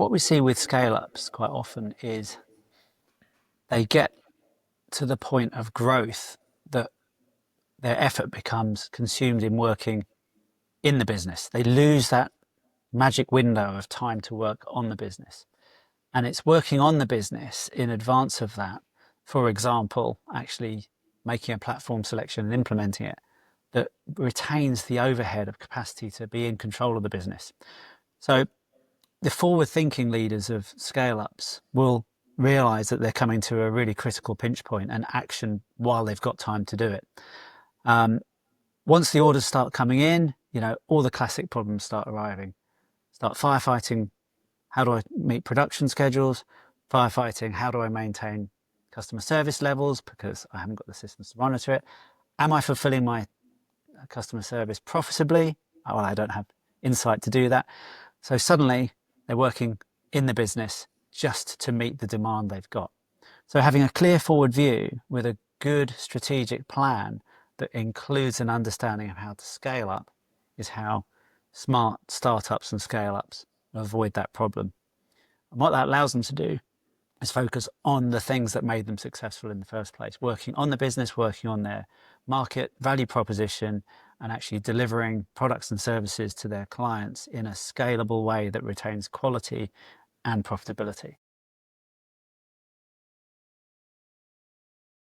what we see with scale-ups quite often is they get to the point of growth that their effort becomes consumed in working in the business. They lose that magic window of time to work on the business. And it's working on the business in advance of that, for example, actually making a platform selection and implementing it, that retains the overhead of capacity to be in control of the business. So the forward-thinking leaders of scale-ups will realize that they're coming to a really critical pinch point and action while they've got time to do it. Once the orders start coming in, all the classic problems start arriving. Start firefighting, how do I meet production schedules? Firefighting, how do I maintain customer service levels because I haven't got the systems to monitor it? Am I fulfilling my customer service profitably? Well, I don't have insight to do that. So suddenly they're working in the business just to meet the demand they've got. So having a clear forward view with a good strategic plan that includes an understanding of how to scale up is how smart startups and scale-ups avoid that problem. And what that allows them to do is focus on the things that made them successful in the first place, working on the business, working on their market value proposition, and actually delivering products and services to their clients in a scalable way that retains quality and profitability.